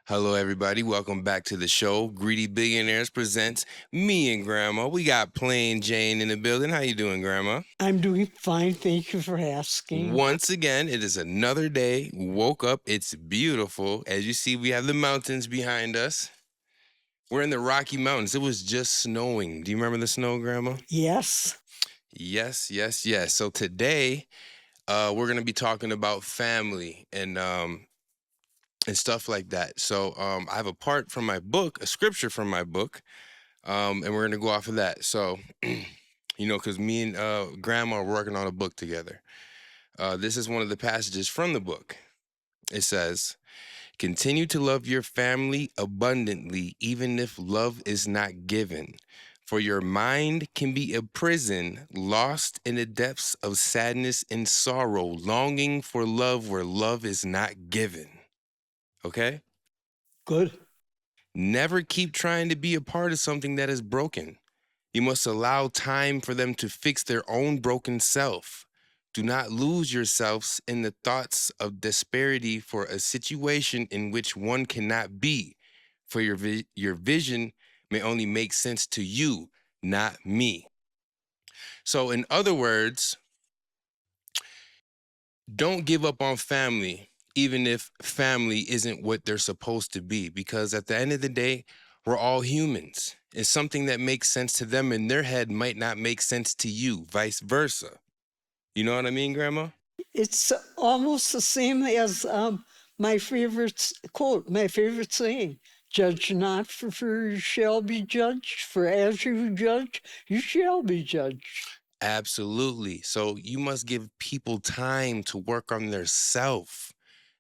Hello, everybody. Welcome back to the show. Greedy Billionaires presents me and Grandma. We got Plain Jane in the building. How you doing, Grandma? I'm doing fine. Thank you for asking. Once again, it is another day. Woke up. It's beautiful. As you see, we have the mountains behind us. We're in the Rocky Mountains. It was just snowing. Do you remember the snow, Grandma? Yes. Yes. So today, we're gonna be talking about family and stuff like that. So I have a part from my book, a scripture from my book, and we're gonna go off of that. So, because me and Grandma are working on a book together. This is one of the passages from the book. It says, "Continue to love your family abundantly, even if love is not given. For your mind can be a prison, lost in the depths of sadness and sorrow, longing for love where love is not given." Okay? Good. Never keep trying to be a part of something that is broken. You must allow time for them to fix their own broken self. Do not lose yourselves in the thoughts of disparity for a situation in which one cannot be, for your vision may only make sense to you, not me. So, in other words, don't give up on family, even if family isn't what they're supposed to be, because at the end of the day, we're all humans. And something that makes sense to them in their head might not make sense to you, vice versa. You know what I mean, Grandma? It's almost the same as my quote, my favorite saying: "Judge not, for you shall be judged. For as you judge, you shall be judged." Absolutely. So you must give people time to work on their self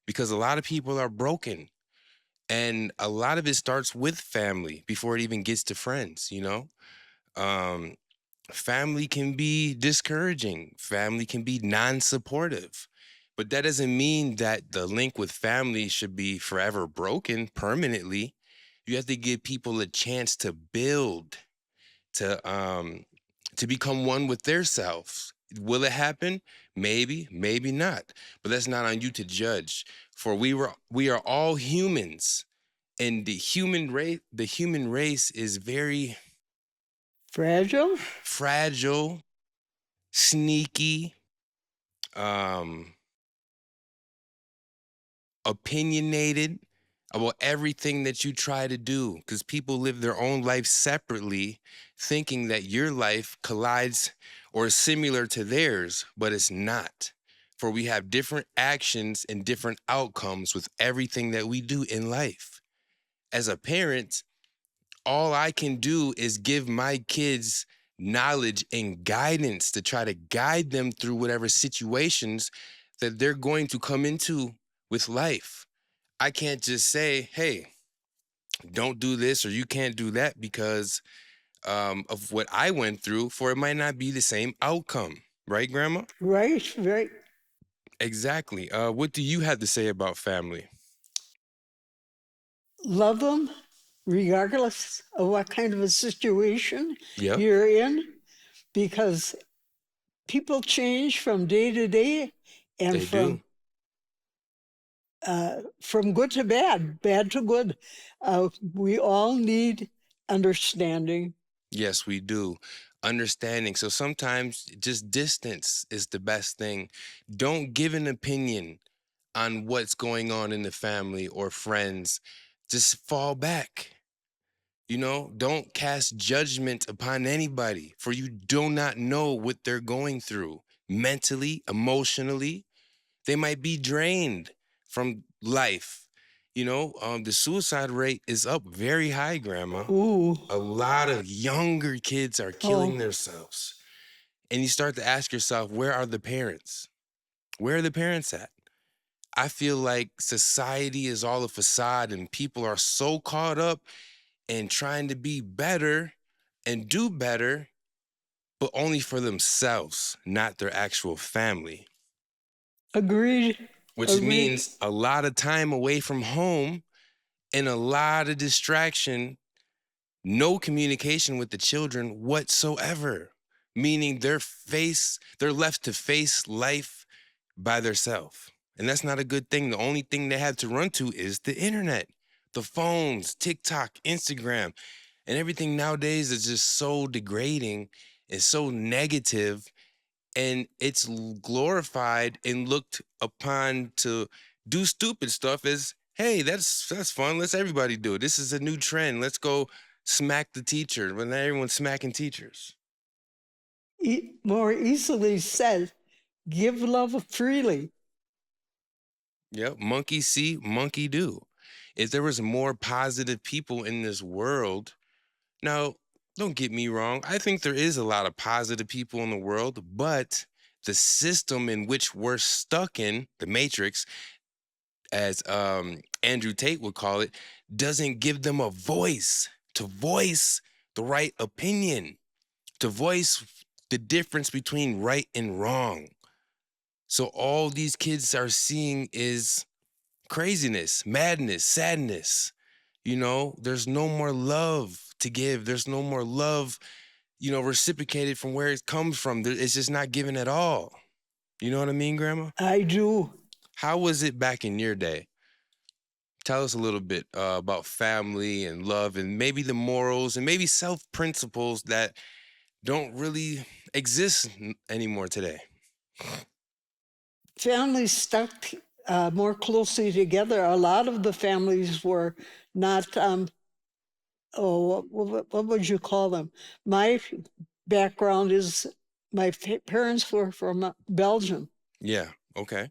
because a lot of people are broken. And a lot of it starts with family before it even gets to friends. Um, Family can be discouraging, family can be non-supportive, but that doesn't mean that the link with family should be forever broken permanently. You have to give people a chance to build, to become one with their selves. Will it happen? Maybe not, but that's not on you to judge. For we are all humans, and the human race is very Fragile? fragile, sneaky, um, opinionated about everything that you try to do because people live their own life separately, thinking that your life collides or is similar to theirs, but it's not. For we have different actions and different outcomes with everything that we do in life. As a parent, all I can do is give my kids knowledge and guidance to try to guide them through whatever situations that they're going to come into with life. I can't just say, hey, don't do this or you can't do that because of what I went through, for it might not be the same outcome. Right, Grandma? Right. Exactly. What do you have to say about family? Love them regardless of what kind of a situation Yep, you're in, because people change from day to day and they do. from good to bad, bad to good. We all need understanding. Yes, we do. Understanding. So sometimes just distance is the best thing. Don't give an opinion on what's going on in the family or friends. Just fall back. Don't cast judgment upon anybody, for you do not know what they're going through mentally, emotionally. They might be drained from life. The suicide rate is up very high, Grandma. Ooh, A lot of younger kids are oh, killing themselves. And you start to ask yourself, where are the parents? Where are the parents at? I feel like society is all a facade and people are so caught up in trying to be better and do better, but only for themselves, not their actual family, agreed, which agreed. means a lot of time away from home and a lot of distraction, no communication with the children whatsoever, meaning they're left to face life by themselves. And that's not a good thing. The only thing they have to run to is the internet. The phones, TikTok, Instagram, and everything nowadays is just so degrading and so negative, and it's glorified and looked upon to do stupid stuff as, hey, that's fun. Let's everybody do it. This is a new trend. Let's go smack the teacher. But now everyone's smacking teachers. More easily said, give love freely. Yep. Monkey see, monkey do. If there was more positive people in this world, now don't get me wrong. I think there is a lot of positive people in the world, but the system in which we're stuck in, the matrix, as Andrew Tate would call it, doesn't give them a voice to voice the right opinion, to voice the difference between right and wrong. So all these kids are seeing is craziness, madness, sadness. There's no more love to give. There's no more love, reciprocated from where it comes from. It's just not given at all. You know what I mean, Grandma? I do. How was it back in your day? Tell us a little bit about family and love and maybe the morals and maybe self principles that don't really exist anymore today. Families stuck more closely together. A lot of the families were not, what would you call them? My background is my parents were from Belgium. Yeah. Okay.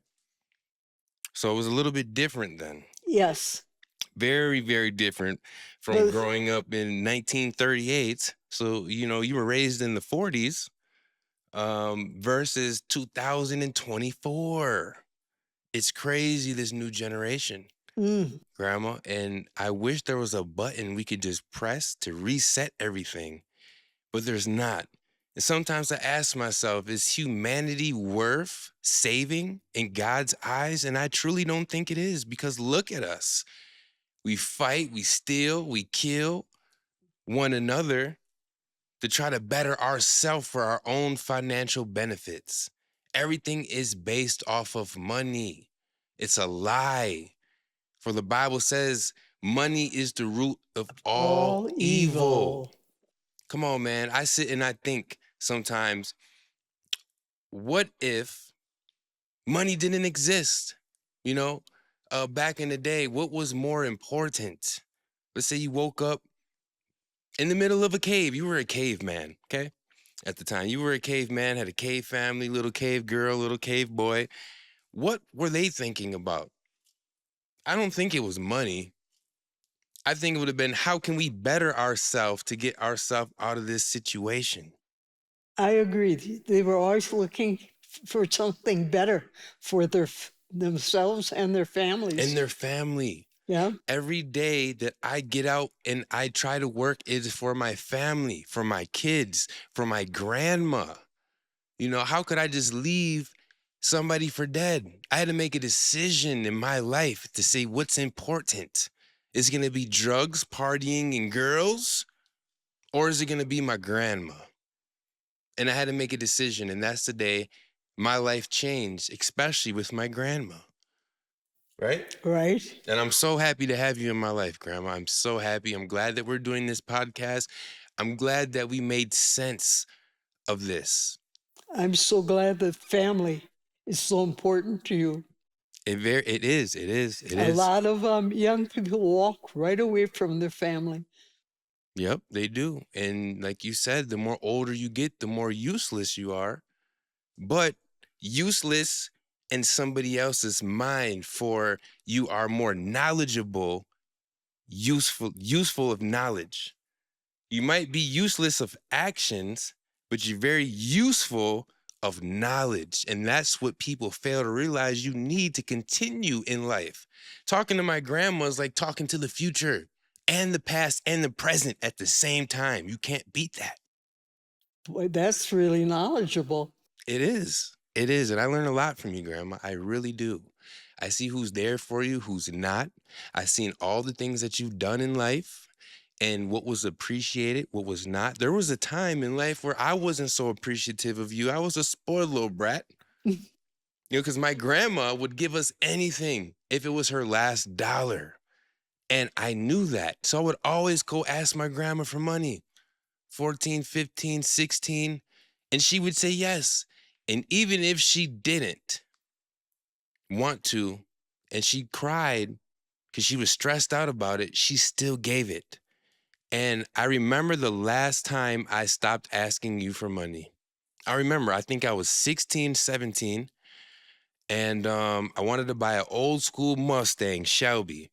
So it was a little bit different then. Yes. Very, very different from But growing up in 1938. So, you were raised in the 40s versus 2024. It's crazy, this new generation, Grandma. And I wish there was a button we could just press to reset everything, but there's not. And sometimes I ask myself, is humanity worth saving in God's eyes? And I truly don't think it is, because look at us. We fight, we steal, we kill one another to try to better ourselves for our own financial benefits. Everything is based off of money. It's a lie. For the Bible says money is the root of all evil. Come on, man. I sit and I think sometimes, what if money didn't exist? Back in the day, what was more important? Let's say you woke up in the middle of a cave. You were a caveman, okay? At the time, you were a caveman, had a cave family, little cave girl, little cave boy. What were they thinking about? I don't think it was money. I think it would have been, how can we better ourselves to get ourselves out of this situation? I agree. They were always looking for something better for themselves and their families. And their family. Yeah. Every day that I get out and I try to work is for my family, for my kids, for my grandma. How could I just leave somebody for dead? I had to make a decision in my life to say what's important. Is it going to be drugs, partying, and girls? Or is it going to be my grandma? And I had to make a decision. And that's the day my life changed, especially with my grandma. Right? Right. And I'm so happy to have you in my life, Grandma. I'm so happy. I'm glad that we're doing this podcast. I'm glad that we made sense of this. I'm so glad that family is so important to you. It is. A lot of young people walk right away from their family. Yep, they do. And like you said, the more older you get, the more useless you are. But useless in somebody else's mind, for you are more knowledgeable, useful of knowledge. You might be useless of actions, but you're very useful of knowledge. And that's what people fail to realize you need to continue in life. Talking to my grandma is like talking to the future and the past and the present at the same time. You can't beat that. Boy, that's really knowledgeable. It is. It is. And I learn a lot from you, Grandma. I really do. I see who's there for you, who's not. I've seen all the things that you've done in life and what was appreciated, what was not. There was a time in life where I wasn't so appreciative of you. I was a spoiled little brat. Because my grandma would give us anything if it was her last dollar. And I knew that. So I would always go ask my grandma for money, 14, 15, 16, and she would say yes. And even if she didn't want to, and she cried because she was stressed out about it, she still gave it. And I remember the last time I stopped asking you for money. I remember, I think I was 16, 17, and I wanted to buy an old school Mustang Shelby.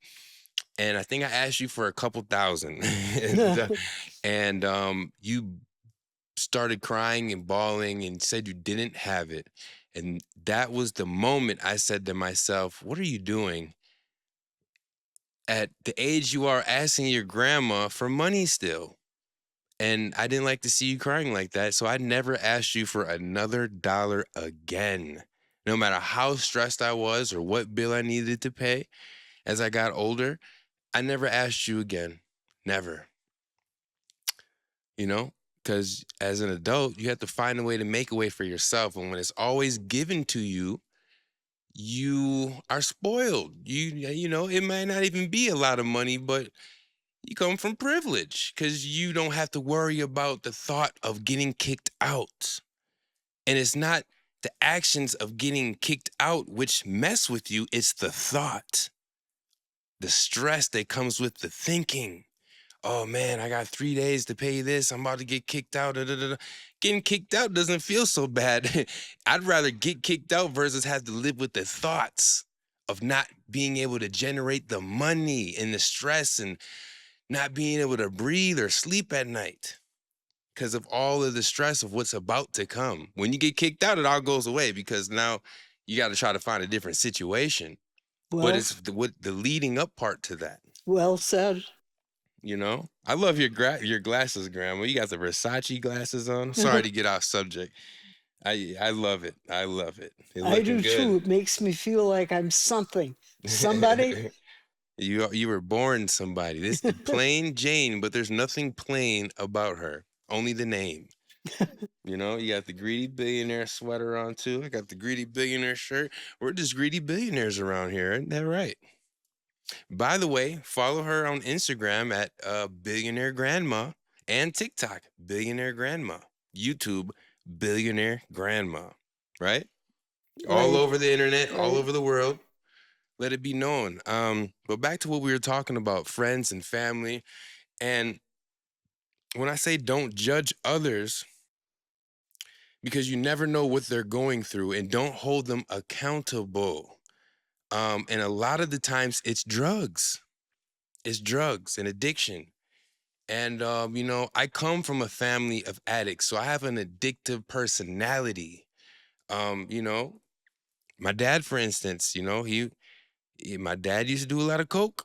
And I think I asked you for a couple thousand. And you started crying and bawling and said you didn't have it. And that was the moment I said to myself, what are you doing? At the age you are asking your grandma for money still. And I didn't like to see you crying like that. So I never asked you for another dollar again. No matter how stressed I was or what bill I needed to pay as I got older, I never asked you again. Never. You know? Because as an adult, you have to find a way to make a way for yourself. And when it's always given to you, you are spoiled. You know, it might not even be a lot of money, but you come from privilege because you don't have to worry about the thought of getting kicked out. And it's not the actions of getting kicked out which mess with you, it's the thought, the stress that comes with the thinking. Oh man, I got 3 days to pay this. I'm about to get kicked out. Da, da, da, da. Getting kicked out doesn't feel so bad. I'd rather get kicked out versus have to live with the thoughts of not being able to generate the money and the stress and not being able to breathe or sleep at night because of all of the stress of what's about to come. When you get kicked out, it all goes away because now you got to try to find a different situation. But Well, it's the leading up part to that. well said. You know, I love your glasses, Grandma. You got the Versace glasses on. Sorry to get off subject. I love it. I love it. They're I looking do good. too. It makes me feel like I'm something. Somebody. You were born somebody. This the plain Jane, but there's nothing plain about her. Only the name. You know, you got the greedy billionaire sweater on too. I got the greedy billionaire shirt. We're just greedy billionaires around here, isn't that right? By the way, follow her on Instagram at Billionaire Grandma and TikTok, Billionaire Grandma, YouTube, Billionaire Grandma, right? All Right, over the internet, all right. over the world. Let it be known. But back to what we were talking about, friends and family. And when I say don't judge others, because you never know what they're going through and don't hold them accountable. And a lot of the times it's drugs and addiction. And, you know, I come from a family of addicts, so I have an addictive personality. You know, my dad, for instance, you know, my dad used to do a lot of coke.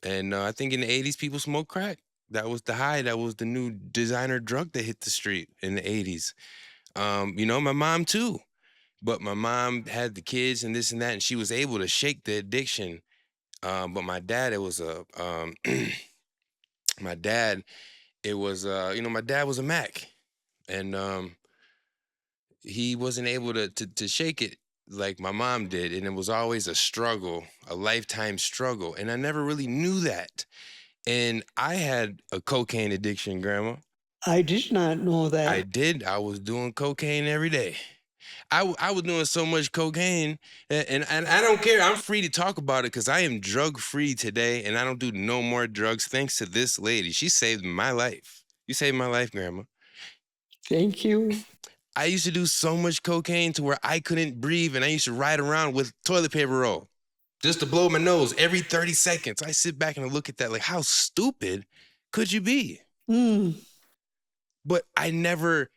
And I think in the 80s, people smoked crack. That was the high. That was the new designer drug that hit the street in the 80s. You know, my mom too. But my mom had the kids and this and that, and she was able to shake the addiction. But my dad, it was a my dad, it was you know, my dad was a Mac, and he wasn't able to shake it like my mom did, and it was always a struggle, a lifetime struggle, and I never really knew that. And I had a cocaine addiction, Grandma. I did not know I that. did. I was doing cocaine every day. I was doing so much cocaine, and I don't care. I'm free to talk about it because I am drug free today, and I don't do no more drugs thanks to this lady. She saved my life. You saved my life, Grandma. Thank you. I used to do so much cocaine to where I couldn't breathe, and I used to ride around with toilet paper roll just to blow my nose every 30 seconds. I sit back and I look at that like, how stupid could you be? Mm. But I never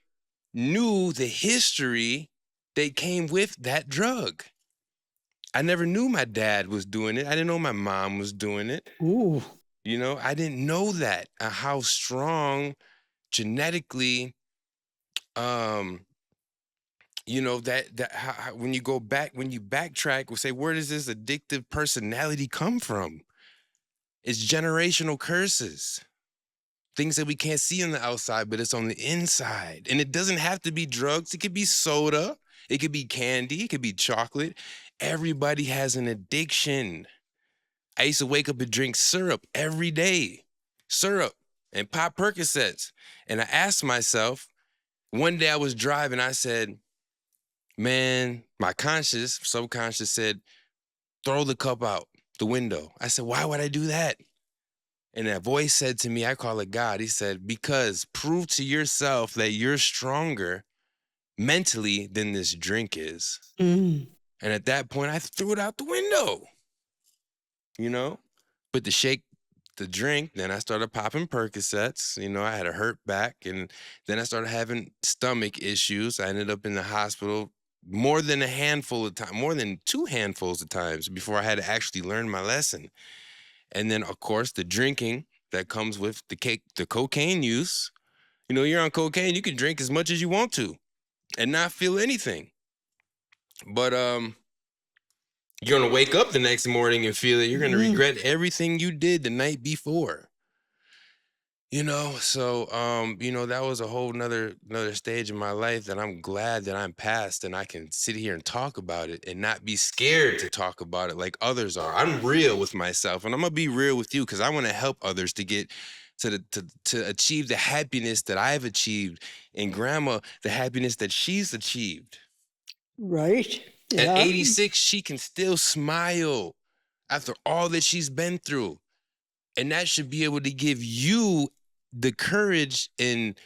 knew the history that came with that drug. I never knew my dad was doing it. I didn't know my mom was doing it. Ooh. You know, I didn't know that how strong genetically, um, you know, that when you go back, when you backtrack, we say, where does this addictive personality come from? It's generational curses, things that we can't see on the outside, but it's on the inside. And it doesn't have to be drugs. It could be soda. It could be candy. It could be chocolate. Everybody has an addiction. I used to wake up and drink syrup every day, syrup and pop Percocets. And I asked myself, one day I was driving, I said, man, my conscious, subconscious said, throw the cup out the window. I said, why would I do that? And that voice said to me, I call it God. He said, because prove to yourself that you're stronger mentally than this drink is. Mm. And at that point, I threw it out the window, you know? But to shake the drink, then I started popping Percocets. I had a hurt back, and then I started having stomach issues. I ended up in the hospital more than a handful of times, more than two handfuls of times before I had to actually learn my lesson. And then, of course, the drinking that comes with the cocaine use. You're on cocaine, you can drink as much as you want to and not feel anything. But you're gonna wake up the next morning and feel that you're gonna regret everything you did the night before. That was a whole another stage in my life that I'm glad that I'm past, and I can sit here and talk about it and not be scared to talk about it like others are. I'm real with myself, and I'm gonna be real with you because I want to help others to get to achieve the happiness that I've achieved, and grandma the happiness that she's achieved. Right. At Yeah. 86, she can still smile after all that she's been through. And that should be able to give you the courage and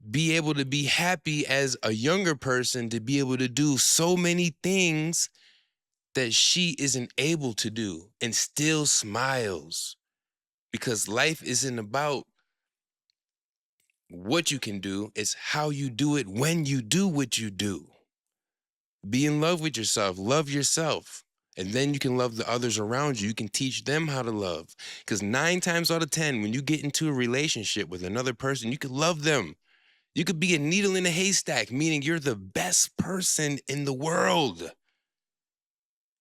be able to be happy as a younger person to be able to do so many things that she isn't able to do and still smiles. Because life isn't about what you can do, it's how you do it when you do what you do. Be in love with yourself, love yourself. And then you can love the others around you. You can teach them how to love. Because 9 times out of 10, when you get into a relationship with another person, you could love them. You could be a needle in a haystack, meaning you're the best person in the world.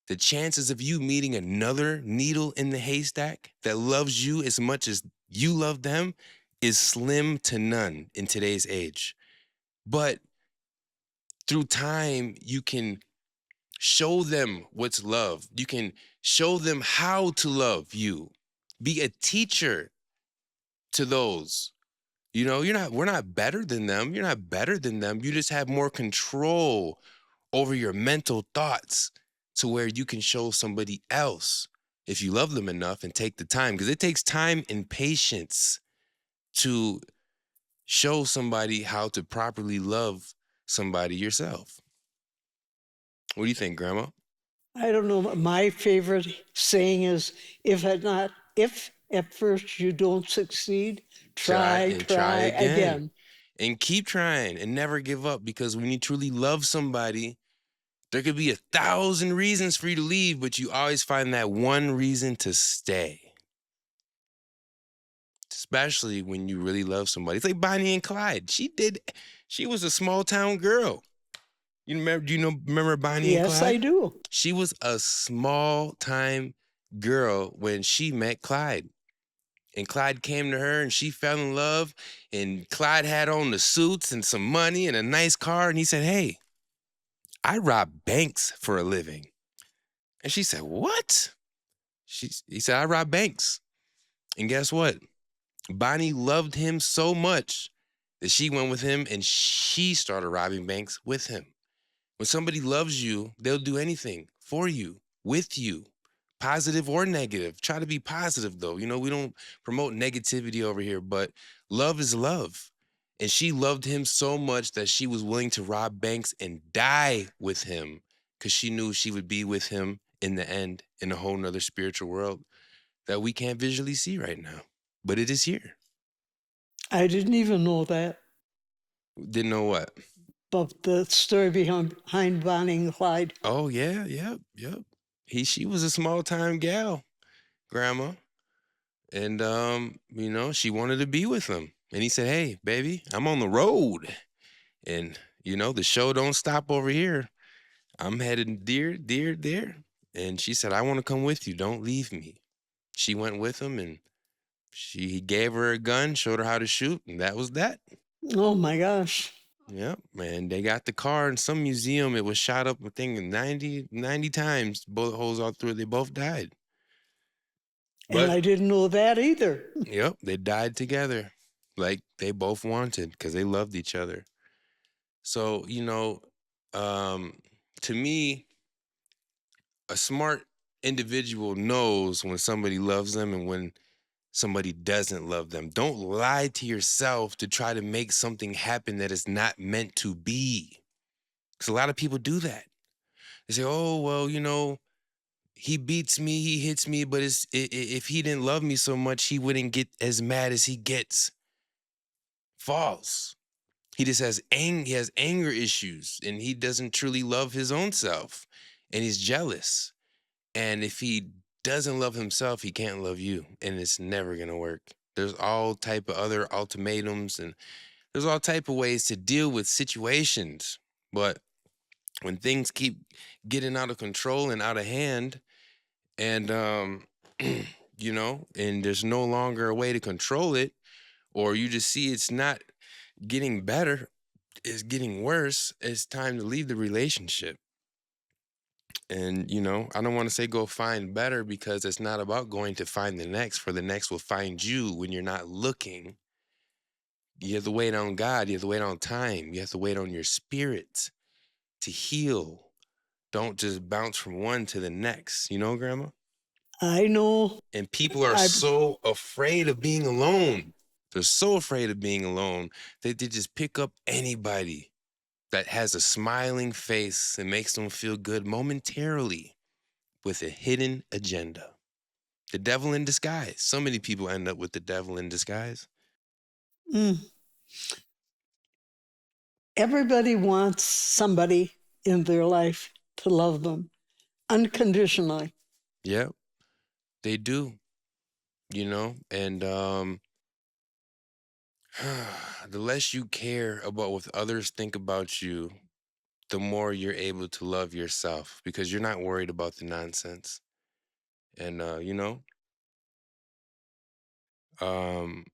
The chances of you meeting another needle in the haystack that loves you as much as you love them is slim to none in today's age. But through time, you can show them what's love. You can show them how to love you. Be a teacher to those. We're not better than them. You're not better than them. You just have more control over your mental thoughts to where you can show somebody else if you love them enough and take the time. Because it takes time and patience to show somebody how to properly love somebody yourself. What do you think, Grandma? I don't know. My favorite saying is, if at first you don't succeed, try again. And keep trying and never give up, because when you truly love somebody, there could be 1,000 reasons for you to leave, but you always find that one reason to stay. Especially when you really love somebody. It's like Bonnie and Clyde. She was a small town girl. Remember Bonnie and Yes, Clyde? I do. She was a small time girl when she met Clyde. And Clyde came to her and she fell in love. And Clyde had on the suits and some money and a nice car. And he said, hey, I rob banks for a living. And she said, what? He said, I rob banks. And guess what? Bonnie loved him so much that she went with him and she started robbing banks with him. When somebody loves you, they'll do anything for you, with you, positive or negative. Try to be positive, though. We don't promote negativity over here, but love is love. And she loved him so much that she was willing to rob banks and die with him because she knew she would be with him in the end in a whole nother spiritual world that we can't visually see right now. But it is here. I didn't even know that, Didn't know what? but the story behind Bonnie and Clyde. Oh, yeah, yep. She was a small time gal, Grandma. And she wanted to be with him. And he said, hey, baby, I'm on the road. And the show don't stop over here. I'm headed there. And she said, I want to come with you. Don't leave me. She went with him, and he gave her a gun, showed her how to shoot, and that was that. Oh my gosh. Yep, man. They got the car in some museum. It was shot up, I think, 90 times. Bullet holes all through it. They both died. And But I didn't know that either. yep, they died together, like they both wanted, because they loved each other. So um, to me, a smart individual knows when somebody loves them and when somebody doesn't love them. Don't lie to yourself to try to make something happen that is not meant to be. Because a lot of people do that. They say, "Oh, well, he beats me, he hits me, but if he didn't love me so much, he wouldn't get as mad as he gets." False. He just he has anger issues, and he doesn't truly love his own self, and he's jealous. And if he doesn't love himself, he can't love you, and it's never gonna work. There's all type of other ultimatums, and there's all type of ways to deal with situations. But when things keep getting out of control and out of hand, and and there's no longer a way to control it, or you just see it's not getting better, it's getting worse, it's time to leave the relationship. And I don't want to say go find better, because it's not about going to find the next, for the next will find you when you're not looking. You have to wait on God, you have to wait on time, you have to wait on your spirit to heal. Don't just bounce from one to the next, Grandma? I know. And people are I so afraid of being alone. They're so afraid of being alone that they just pick up anybody that has a smiling face and makes them feel good momentarily with a hidden agenda. The devil in disguise. So many people end up with the devil in disguise. mm, everybody wants somebody in their life to love them unconditionally. Yeah, they do, and the less you care about what others think about you, the more you're able to love yourself, because you're not worried about the nonsense. And um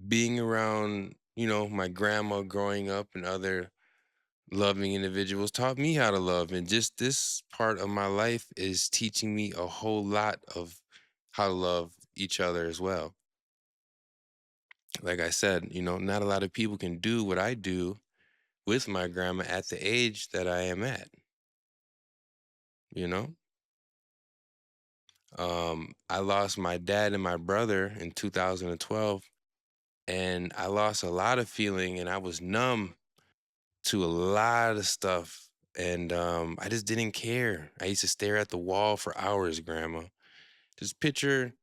being around, my grandma growing up and other loving individuals taught me how to love. And just this part of my life is teaching me a whole lot of how to love each other as well. Like I said, not a lot of people can do what I do with my grandma at the age that I am at, you know? I lost my dad and my brother in 2012, and I lost a lot of feeling, and I was numb to a lot of stuff. And I just didn't care. I used to stare at the wall for hours, Grandma. Just picture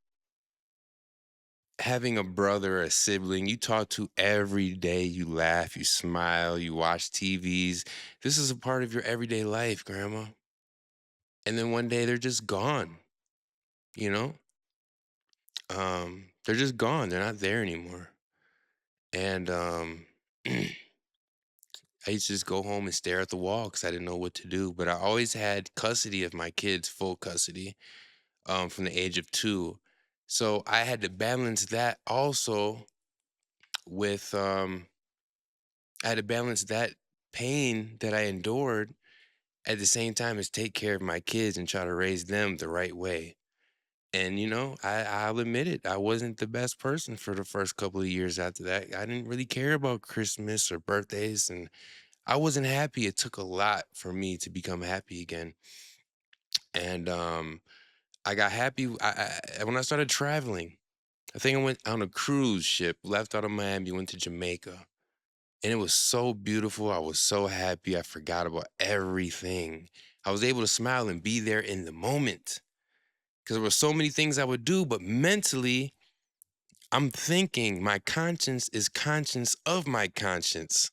having a brother, a sibling you talk to every day. You laugh, you smile, you watch TVs. This is a part of your everyday life, Grandma. And then one day they're just gone, you know? They're just gone. They're not there anymore. And I used to just go home and stare at the wall because I didn't know what to do. But I always had custody of my kids, full custody, from the age of 2. So I had to balance that also with I had to balance that pain that I endured at the same time as take care of my kids and try to raise them the right way. And I'll admit it, I wasn't the best person for the first couple of years after that. I didn't really care about Christmas or birthdays, and I wasn't happy. It took a lot for me to become happy again. And I got happy when I started traveling. I think I went on a cruise ship, left out of Miami, went to Jamaica. And it was so beautiful. I was so happy. I forgot about everything. I was able to smile and be there in the moment because there were so many things I would do, but mentally, I'm thinking my conscience is conscious of my conscience,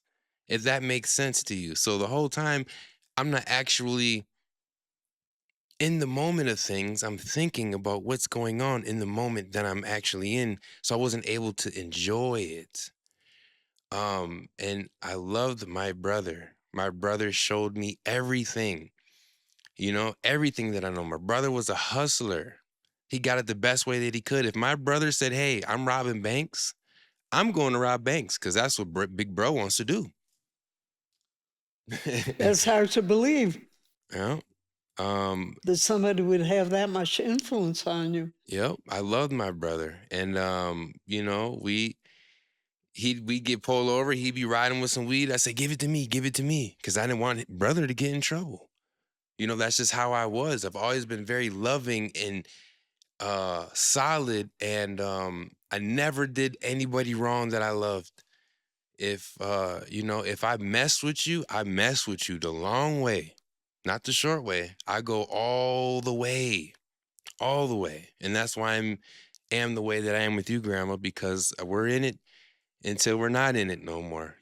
if that makes sense to you. So the whole time, I'm not actually in the moment of things. I'm thinking about what's going on in the moment that I'm actually in. So I wasn't able to enjoy it. And I loved my brother. My brother showed me everything, everything that I know. My brother was a hustler. He got it the best way that he could. If my brother said, "Hey, I'm robbing banks," I'm going to rob banks because that's what big bro wants to do. That's hard to believe. Yeah. Um, that somebody would have that much influence on you. yep, I loved my brother, and we get pulled over, he'd be riding with some weed. I say, give it to me, because I didn't want brother to get in trouble. That's just how I was. I've always been very loving and solid, and I never did anybody wrong that I loved. If I mess with you, I mess with you the long way, not the short way. I go all the way. And that's why am the way that I am with you, grandma, because we're in it until we're not in it no more.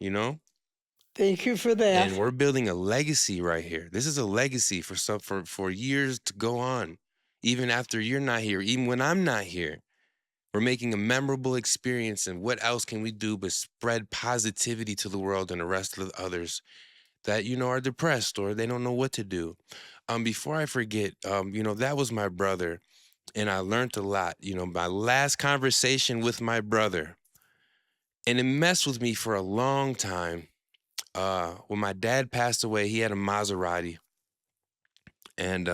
Thank you for And that. we're building a legacy right here. This is a legacy for years to go on. Even after you're not here, even when I'm not here. We're making a memorable experience, and what else can we do but spread positivity to the world and the rest of the others that are depressed or they don't know what to do. Before I forget, that was my brother, and I learned a lot. My last conversation with my brother, and it messed with me for a long time. When my dad passed away, he had a Maserati, and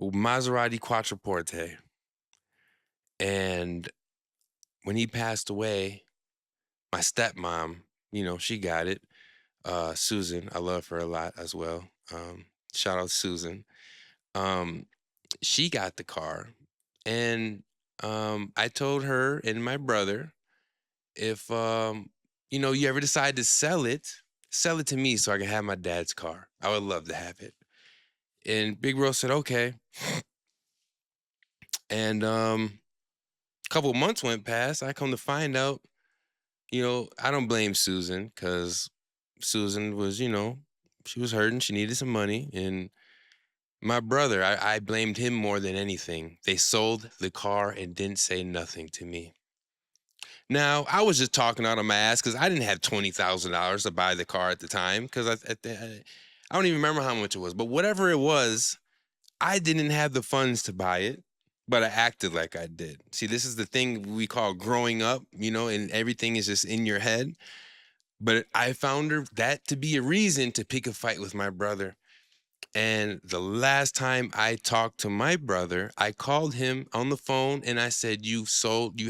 Maserati Quattroporte, and when he passed away, my stepmom, she got it. Susan, I love her a lot as well. Shout out Susan. Um, she got the car, and I told her and my brother, if you ever decide to sell it to me so I can have my dad's car. I would love to have it. And Big Bro said okay. And a couple months went past. I come to find out, I don't blame Susan, because Susan was, she was hurting. She needed some money. And my brother, I blamed him more than anything. They sold the car and didn't say nothing to me. Now, I was just talking out of my ass because I didn't have $20,000 to buy the car at the time, because I don't even remember how much it was. But whatever it was, I didn't have the funds to buy it, but I acted like I did. See, this is the thing we call growing up, and everything is just in your head. But I found that to be a reason to pick a fight with my brother. And the last time I talked to my brother, I called him on the phone and I said, you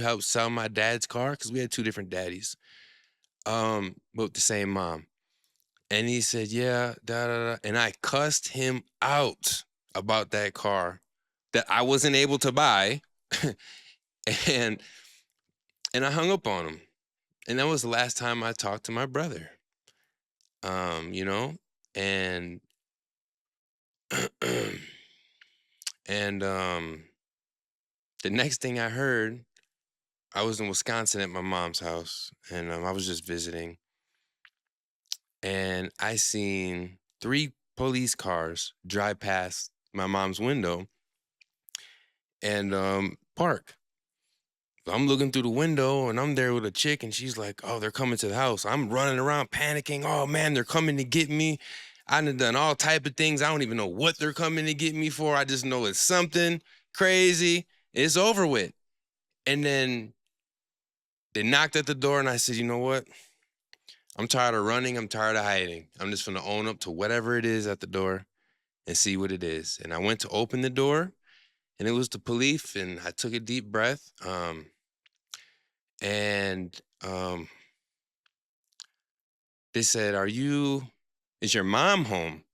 helped sell my dad's car? Because we had two different daddies, but the same mom. And he said, yeah, da da da. And I cussed him out about that car that I wasn't able to buy. and and I hung up on him. And that was the last time I talked to my brother. You know, and and the next thing I heard, I was in Wisconsin at my mom's house, and I was just visiting, and I seen three police cars drive past my mom's window and park. I'm looking through the window and I'm there with a chick, and she's like, "Oh, they're coming to the house." I'm running around panicking. Oh man, they're coming to get me. I done all type of things. I don't even know what they're coming to get me for. I just know it's something crazy. It's over with. And then they knocked at the door, and I said, "You know what? I'm tired of running. I'm tired of hiding. I'm just gonna own up to whatever it is at the door and see what it is." And I went to open the door, and it was the police. And I took a deep breath. And they said, is your mom home?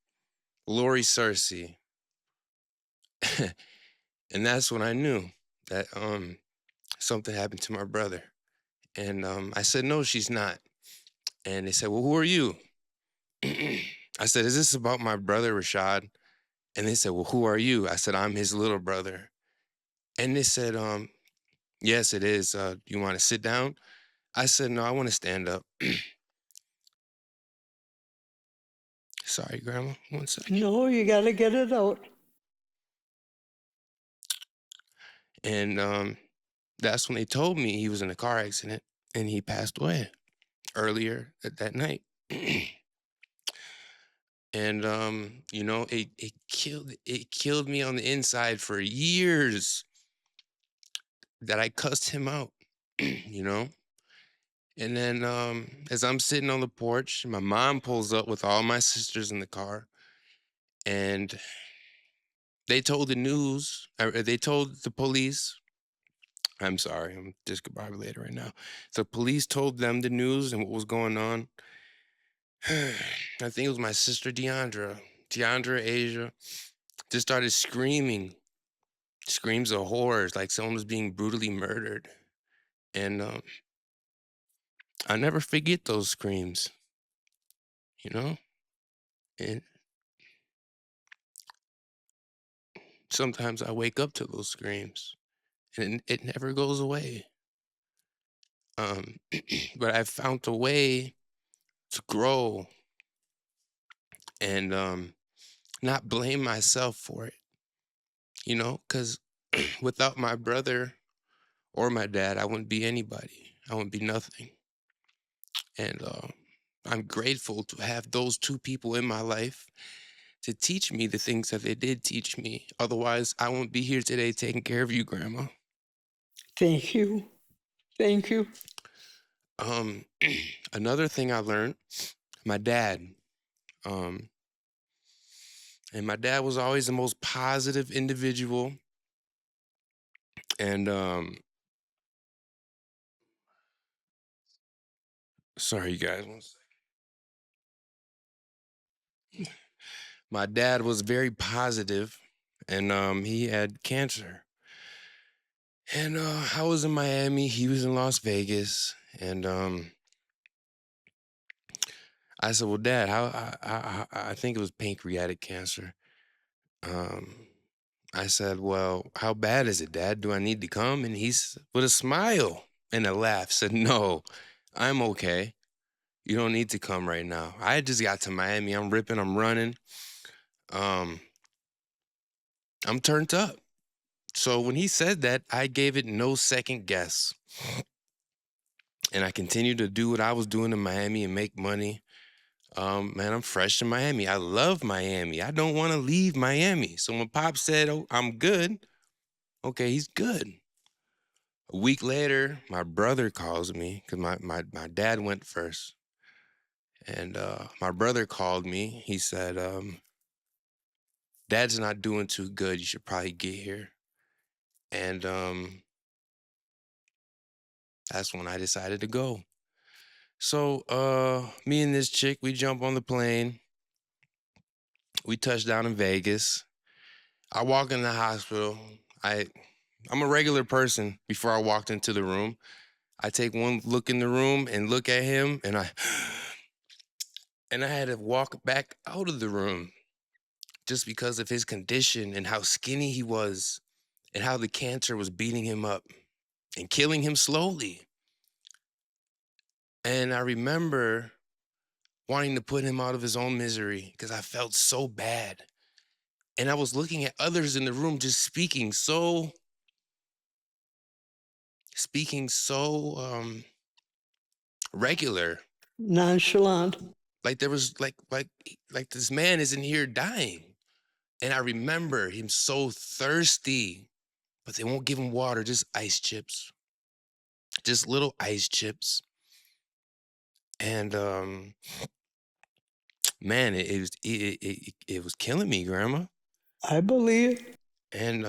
Lori Cersei. And that's when I knew that something happened to my brother. And I said, no, she's not. And they said, well, who are you? I said, is this about my brother Rashad? And they said, well, who are you? I said, I'm his little brother. And they said, yes, it is. You want to sit down? I said, no, I want to stand up. Sorry, Grandma. 1 second. No, you got to get it out. And that's when they told me he was in a car accident and he passed away earlier that night. And it killed me on the inside for years that I cussed him out, you know. And then as I'm sitting on the porch, my mom pulls up with all my sisters in the car, and they told the news, they told the police. I'm sorry, I'm discombobulated right now. The police told them the news and what was going on. I think it was my sister Deandra Asia, just started screaming, screams of horrors, like someone was being brutally murdered. And I never forget those screams, you know? And sometimes I wake up to those screams and it never goes away. Um, but I found a way to grow and not blame myself for it, you know? Because without my brother or my dad, I wouldn't be anybody, I wouldn't be nothing. And I'm grateful to have those two people in my life to teach me the things that they did teach me. Otherwise, I won't be here today taking care of you, Grandma. Thank you. Thank you. Um, another thing I learned, my dad. Um, and my dad was always the most positive individual. And sorry, you guys. My dad was very positive, and he had cancer. And I was in Miami. He was in Las Vegas, and I said, "Well, Dad, I think it was pancreatic cancer." Um, I said, "Well, how bad is it, Dad? Do I need to come?" And he's with a smile and a laugh said, "No, I'm okay. You don't need to come right now. I just got to Miami. I'm ripping. I'm running. Um, I'm turned up." So when he said that, I gave it no second guess, and I continued to do what I was doing in Miami and make money. Man, I'm fresh in Miami. I love Miami. I don't want to leave Miami. So when Pop said, "Oh, I'm good," okay, he's good. A week later, my brother calls me because my dad went first. And my brother called me. He said, "Dad's not doing too good. You should probably get here." And that's when I decided to go. So me and this chick, we jump on the plane. We touch down in Vegas. I walk in the hospital. I I'm a regular person before I walked into the room. I take one look in the room and look at him and I and I had to walk back out of the room just because of his condition and how skinny he was and how the cancer was beating him up and killing him slowly. And I remember wanting to put him out of his own misery because I felt so bad. And I was looking at others in the room just speaking so regular. Nonchalant. Like there was like this man isn't here dying. And I remember him so thirsty, but they won't give him water, just ice chips. Just little ice chips. And man, it was killing me, Grandma. I believe. And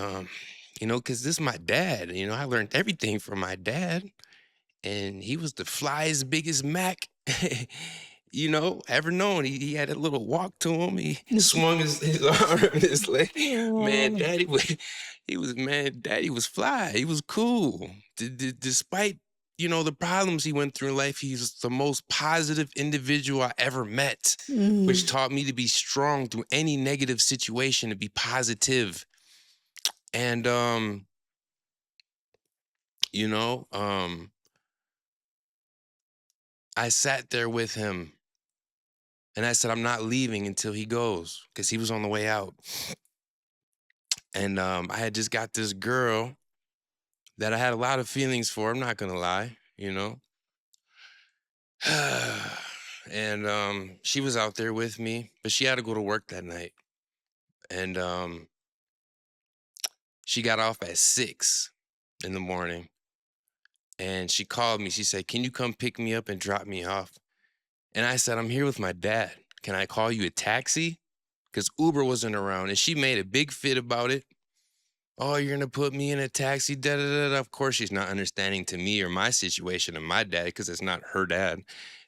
you know, cause this is my dad. You know, I learned everything from my dad. And he was the flyest, biggest Mac, you know, ever known. He had a little walk to him. He swung his arm and his leg. Man, Oh, Daddy was fly. He was cool. Despite, you know, the problems he went through in life, he's the most positive individual I ever met, which mm, taught me to be strong through any negative situation, to be positive. And, you know, I sat there with him. And I said, "I'm not leaving until he goes," because he was on the way out. And I had just got this girl that I had a lot of feelings for. I'm not gonna lie, you know. And she was out there with me, but she had to go to work that night. And she got off at 6 in the morning. And she called me. She said, "Can you come pick me up and drop me off?" And I said, "I'm here with my dad. Can I call you a taxi?" because Uber wasn't around, and she made a big fit about it. Oh, you're gonna put me in a taxi, da da da. Of course, she's not understanding to me or my situation and my dad because it's not her dad.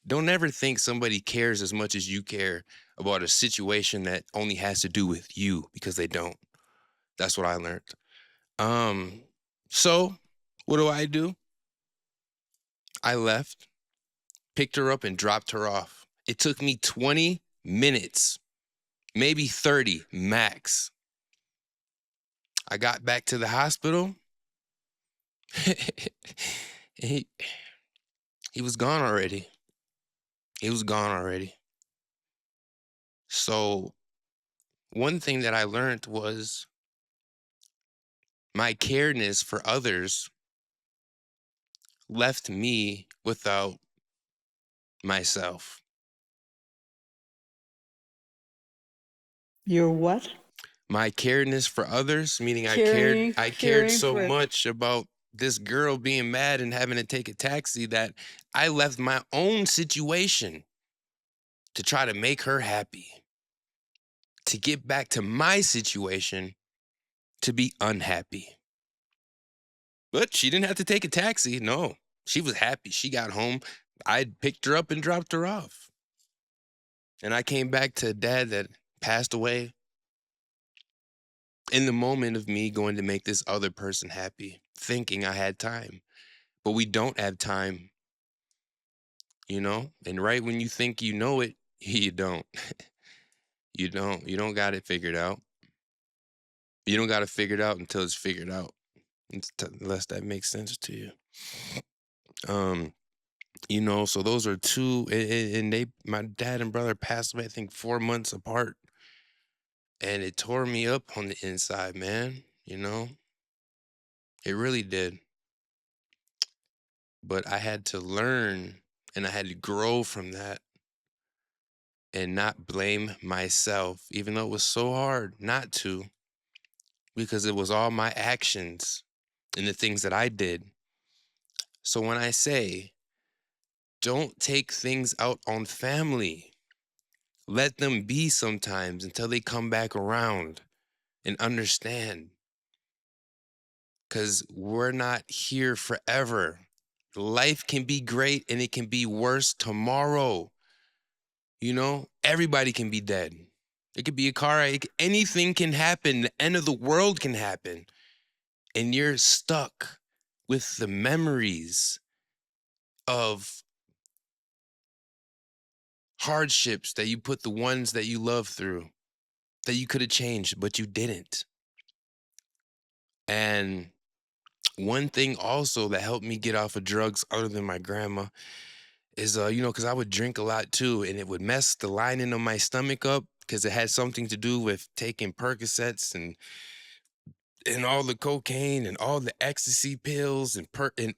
Don't ever think somebody cares as much as you care about a situation that only has to do with you, because they don't. That's what I learned. Um, so what do? I left, picked her up, and dropped her off. It took me 20 minutes, maybe 30 max. I got back to the hospital. he, he was gone already. He was gone already. So, one thing that I learned was my careness for others left me without myself. You're what? My careness for others, meaning Caring, I cared caring so for. much about this girl being mad and having to take a taxi that I left my own situation to try to make her happy, to get back to my situation to be unhappy. But she didn't have to take a taxi. No, she was happy. She got home. I picked her up and dropped her off. And I came back to a dad that passed away in the moment of me going to make this other person happy, thinking I had time. But we don't have time, you know? And right when you think you know it, you don't. You don't. You don't got it figured out. You don't got it figured out until it's figured out. Unless that makes sense to you. Um, so those are two, and my dad and brother passed away, I think 4 months apart. And it tore me up on the inside, man. It really did. But I had to learn and I had to grow from that and not blame myself, even though it was so hard not to, because it was all my actions and the things that I did. So when I say, don't take things out on family, let them be sometimes until they come back around and understand, because we're not here forever. Life can be great and it can be worse tomorrow. Everybody can be dead. It could be a car wreck. Anything can happen. The end of the world can happen. And you're stuck with the memories of hardships that you put the ones that you love through, that you could have changed, but you didn't. And one thing also that helped me get off of drugs other than my grandma is, because I would drink a lot too, and it would mess the lining of my stomach up because it had something to do with taking Percocets and all the cocaine and all the ecstasy pills and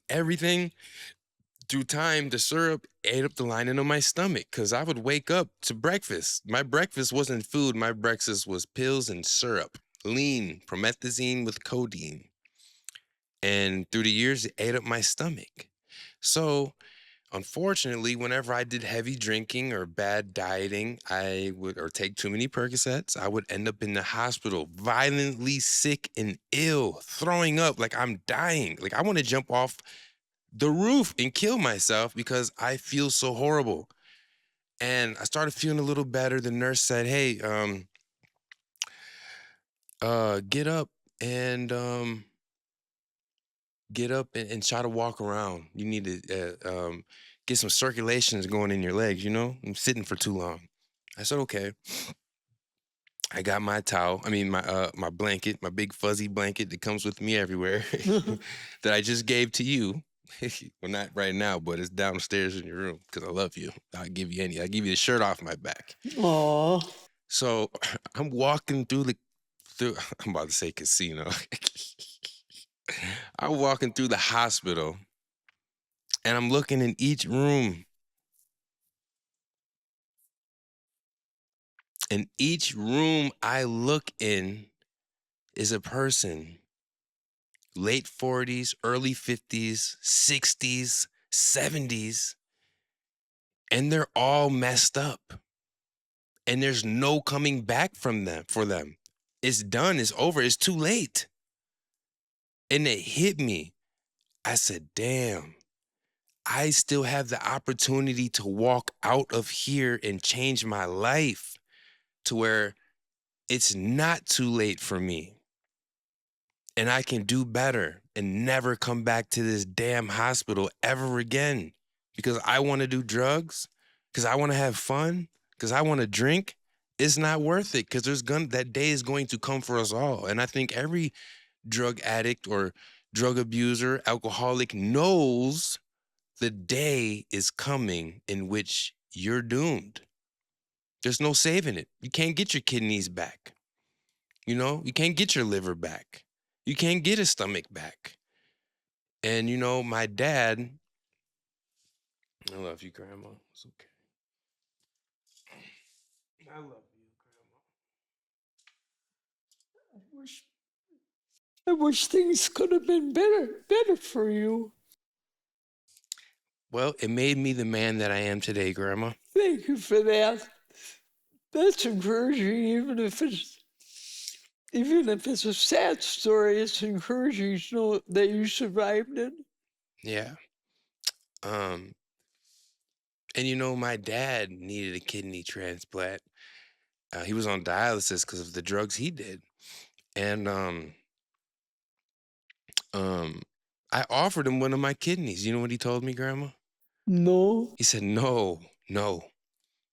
everything. Through time, the syrup ate up the lining of my stomach because I would wake up to breakfast. My breakfast wasn't food. My breakfast was pills and syrup, lean, promethazine with codeine. And through the years, it ate up my stomach. So, unfortunately, whenever I did heavy drinking or bad dieting, or take too many Percocets, I would end up in the hospital, violently sick and ill, throwing up like I'm dying. Like I want to jump off the roof and kill myself because I feel so horrible. And I started feeling a little better. The nurse said, "Hey, get up and and try to walk around. You need to get some circulations going in your legs. I'm sitting for too long." I said, "Okay." I got my towel. I mean, my blanket, my big fuzzy blanket that comes with me everywhere, that I just gave to you. Well, not right now, but it's downstairs in your room because I love you. I'll give you any. I'll give you the shirt off my back. Oh, So I'm walking through. I'm about to say casino. I'm walking through the hospital, and I'm looking in each room. And each room I look in is a person, late 40s, early 50s, 60s, 70s, and they're all messed up. and there's no coming back from them for them. It's done, it's over, it's too late. And it hit me. I said, damn, I still have the opportunity to walk out of here and change my life to where it's not too late for me. And I can do better and never come back to this damn hospital ever again because I want to do drugs, because I want to have fun, because I want to drink. It's not worth it because that day is going to come for us all. And I think every drug addict or drug abuser, alcoholic knows the day is coming in which you're doomed. There's no saving it. You can't get your kidneys back. You can't get your liver back. You can't get a stomach back. And my dad, I love you, Grandma. It's okay. I love you, I wish things could have been better for you. Well, it made me the man that I am today, Grandma. Thank you for that. That's encouraging, even if it's a sad story. It's encouraging to know that you survived it. Yeah. Um, and my dad needed a kidney transplant. He was on dialysis because of the drugs he did. And um, I offered him one of my kidneys. You know what he told me, Grandma? No. He said, no, no,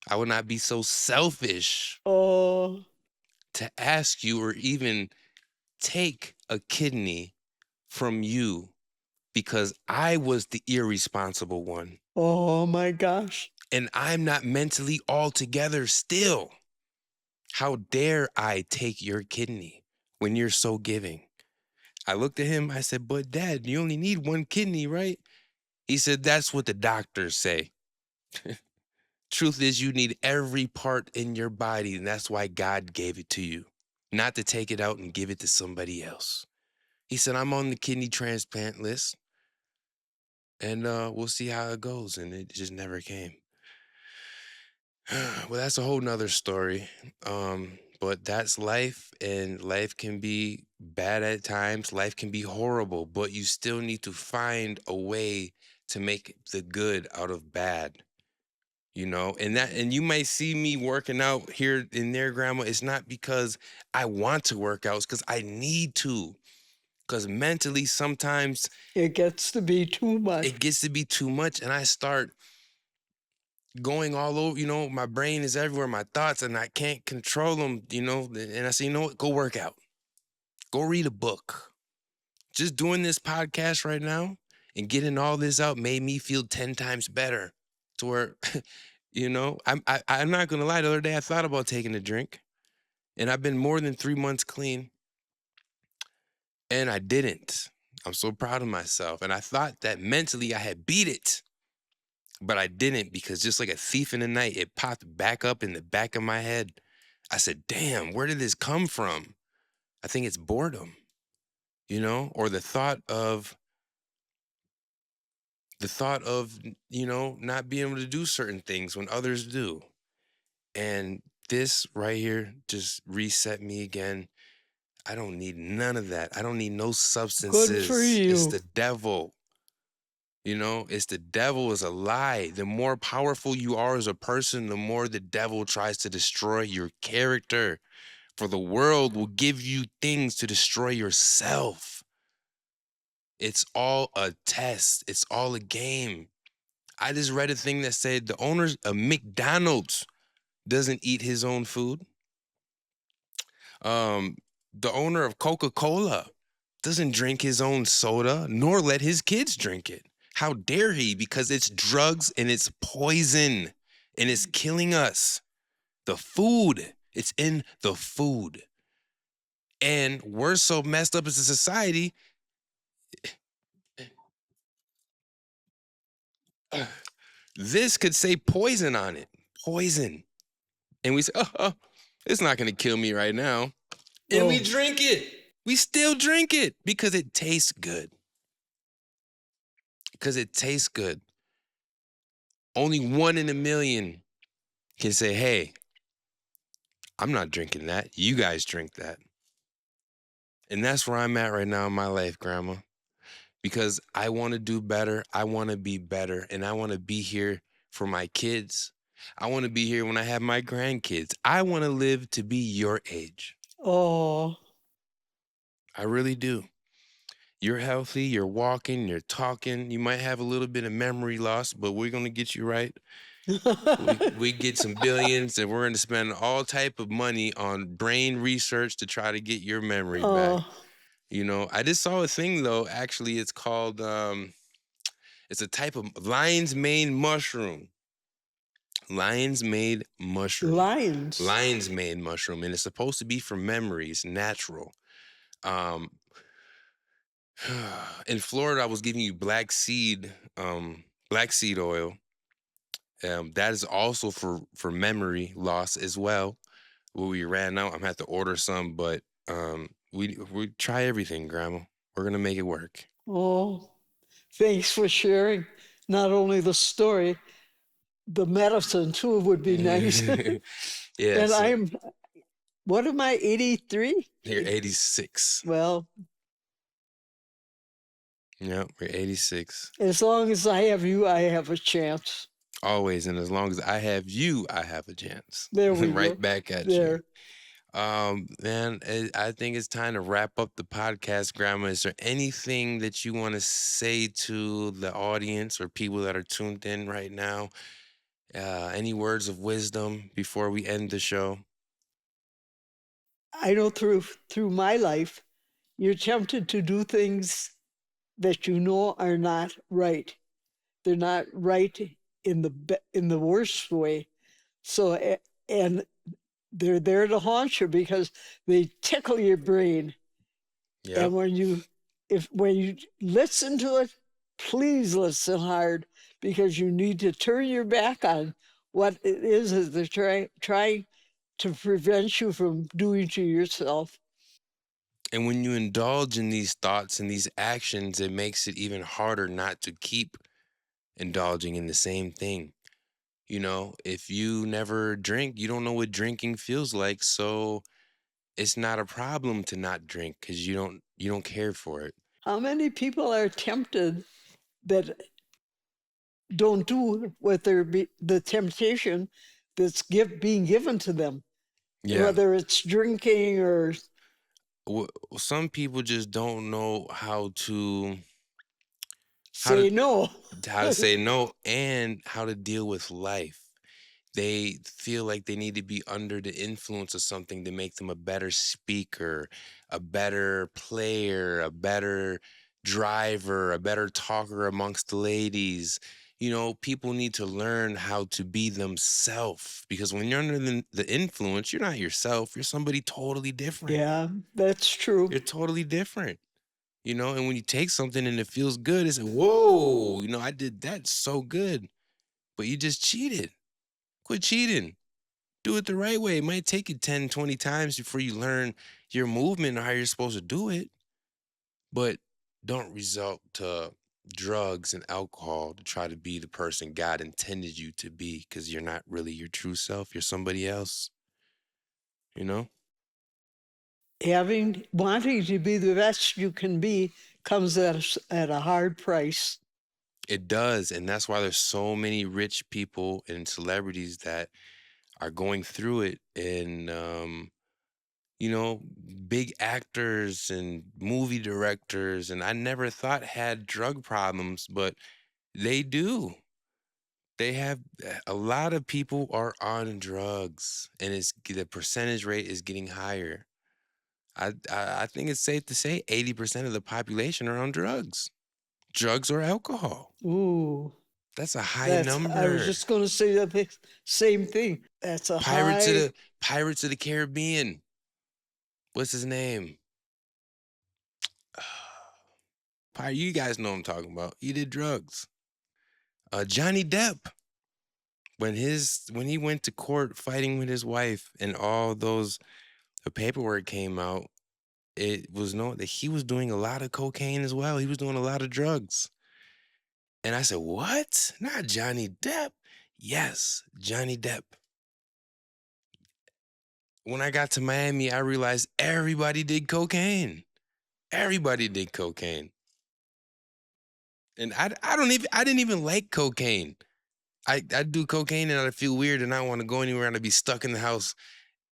I would not be so selfish Oh, to ask you or even take a kidney from you because I was the irresponsible one. oh my gosh. And I'm not mentally all together still. How dare I take your kidney when you're so giving? I looked at him, I said, but Dad, you only need one kidney, right? He said, that's what the doctors say. Truth is, you need every part in your body, and that's why God gave it to you, not to take it out and give it to somebody else. He said, I'm on the kidney transplant list, and we'll see how it goes. And it just never came. Well, that's a whole nother story. But that's life, and life can be bad at times. Life can be horrible, but you still need to find a way to make the good out of bad. And you might see me working out here and there, Grandma. It's not because I want to work out, it's because I need to. Because mentally, sometimes It gets to be too much. it gets to be too much, and I start going all over. My brain is everywhere, my thoughts, and I can't control them. And I say, you know what? Go work out. Go read a book. Just doing this podcast right now and getting all this out made me feel 10 times better. To where, I'm not gonna lie. The other day I thought about taking a drink, and I've been more than 3 months clean, and I didn't. I'm so proud of myself, and I thought that mentally I had beat it, but I didn't because just like a thief in the night, it popped back up in the back of my head. I said, "Damn, where did this come from?" I think it's boredom, or the thought of not being able to do certain things when others do. And this right here just reset me again. I don't need none of that. I don't need no Good for substances. It's you. the devil. It's the devil is a lie. The more powerful you are as a person, the more the devil tries to destroy your character. For the world will give you things to destroy yourself. It's all a test. It's all a game. I just read a thing that said the owners of McDonald's doesn't eat his own food. Um, the owner of Coca-Cola doesn't drink his own soda, nor let his kids drink it. How dare he? Because it's drugs and it's poison and it's killing us. The food, it's in the food. And we're so messed up as a society. This could say poison on it. Poison. And we say, oh, it's not going to kill me right now. And we drink it. We still drink it because it tastes good. Because it tastes good. Only 1 in a million can say, hey, I'm not drinking that. You guys drink that. And that's where I'm at right now in my life, Grandma, because I want to do better. I want to be better. And I want to be here for my kids. I want to be here when I have my grandkids. I want to live to be your age. Oh, I really do. You're healthy, you're walking, you're talking. You might have a little bit of memory loss, but we're gonna get you right. We get some billions, and we're gonna spend all type of money on brain research to try to get your memory back. oh, You know, I just saw a thing though. Actually, it's called it's a type of lion's mane mushroom. Lion's mane mushroom. lions. Lion's mane mushroom, and it's supposed to be for memories, natural. Um, in Florida, I was giving you black seed oil. That is also for memory loss as well. When we ran out, I'm gonna have to order some, but we try everything, Grandma. We're gonna make it work. Oh, thanks for sharing. Not only the story, the medicine too would be nice. Yeah, And so I'm, what am I, 83? you're 86. Well, Yep, we're 86. as long as I have you, I have a chance. Always, and as long as I have you, I have a chance. There we Right go. back at you. There. Man, I think it's time to wrap up the podcast, Grandma. Is there anything that you want to say to the audience or people that are tuned in right now? Any words of wisdom before we end the show? I know through my life, you're tempted to do things that you know are not right. They're not right in the worst way. So and they're there to haunt you because they tickle your brain. And Yep. when you listen to it, please listen hard because you need to turn your back on what it is that they're trying to prevent you from doing to yourself. And when you indulge in these thoughts and these actions, it makes it even harder not to keep indulging in the same thing. You know, if you never drink, you don't know what drinking feels like. So it's not a problem to not drink because you don't care for it. How many people are tempted that don't do what the temptation that's being given to them, Yeah. whether it's drinking or w- some people just don't know how to say no. say no and how to deal with life. They feel like they need to be under the influence of something to make them a better speaker, a better player, a better driver, a better talker amongst the ladies. You know, people need to learn how to be themselves because when you're under the influence, you're not yourself. You're somebody totally different. Yeah, that's true. You're totally different. You know, and when you take something and it feels good, it's like, whoa, you know, I did that so good, but you just cheated. Quit cheating. Do it the right way. It might take you 10, 20 times before you learn your movement or how you're supposed to do it, but don't resort to drugs and alcohol to try to be the person God intended you to be because you're not really your true self. You're somebody else, you know? Wanting to be the best you can be comes at a hard price. It does. And that's why there's so many rich people and celebrities that are going through it. And, you know, big actors and movie directors, and I never thought had drug problems, but they do. They have a lot of people are on drugs, and the percentage rate is getting higher. I think it's safe to say 80% of the population are on drugs or alcohol. Ooh, That's a high I was number. just going to say the same thing. That's a Pirates of high. the Pirates of the Caribbean. What's his name? You guys know what I'm talking about. He did drugs. Johnny Depp. When he went to court fighting with his wife and all those the paperwork came out, it was known that he was doing a lot of cocaine as well. He was doing a lot of drugs. And I said, "What? Not Johnny Depp?" Yes, Johnny Depp. when I got to Miami, I realized everybody did cocaine. Everybody did cocaine. And I didn't even like cocaine. I do cocaine and I feel weird and I don't want to go anywhere and I'd be stuck in the house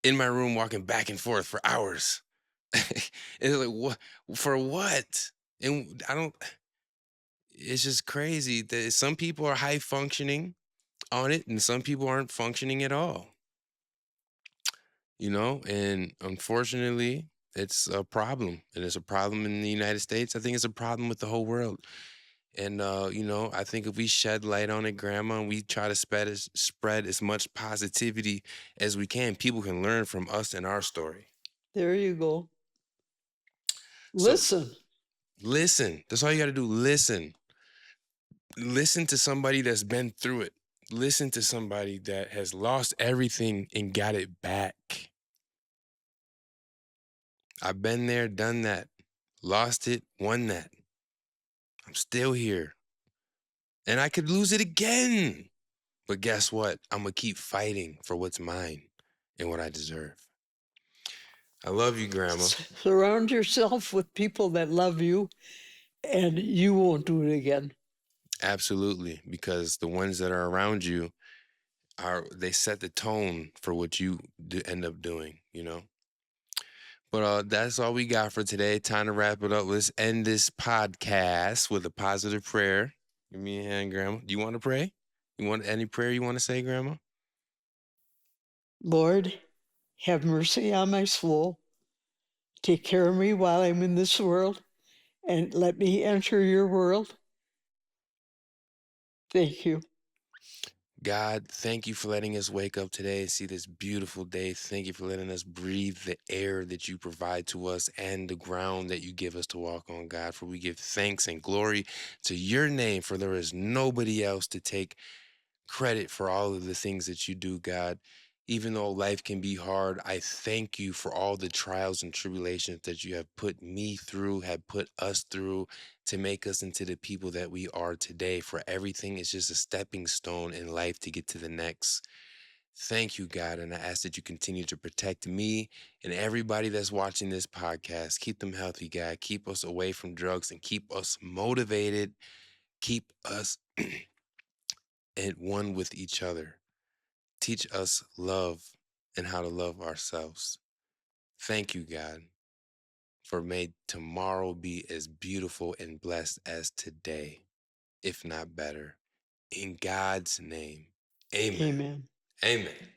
in my room walking back and forth for hours. It's like what for what? And I don't it's just crazy that some people are high functioning on it and some people aren't functioning at all, and unfortunately it's a problem and it's a problem in the United States. I think it's a problem with the whole world. And I think if we shed light on it, Grandma, and we try to spread as much positivity as we can, people can learn from us and our story. There you go. So Listen. listen. That's all you got to do. Listen. Listen to somebody that's been through it. Listen to somebody that has lost everything and got it back. I've been there, done that, lost it, won that. I'm still here. And I could lose it again. But guess what? I'm going to keep fighting for what's mine and what I deserve. I love you, Grandma. Surround yourself with people that love you, and you won't do it again. Absolutely. Because the ones that are around you they set the tone for what you end up doing. But that's all we got for today. Time to wrap it up. Let's end this podcast with a positive prayer. Give me a hand, Grandma. Do you want to pray? You want any prayer you want to say, Grandma? Lord, have mercy on my soul. Take care of me while I'm in this world, and let me enter your world. Thank you. God, thank you for letting us wake up today and see this beautiful day. Thank you for letting us breathe the air that you provide to us and the ground that you give us to walk on, God. For we give thanks and glory to your name, for there is nobody else to take credit for all of the things that you do, God. Even though life can be hard, I thank you for all the trials and tribulations that you have put me through, have put us through to make us into the people that we are today. For everything is just a stepping stone in life to get to the next. Thank you, God. And I ask that you continue to protect me and everybody that's watching this podcast. Keep them healthy, God. Keep us away from drugs and keep us motivated. Keep us at one with each other. Teach us love and how to love ourselves. Thank you, God, for may tomorrow be as beautiful and blessed as today, if not better. In God's name, amen. Amen. Amen.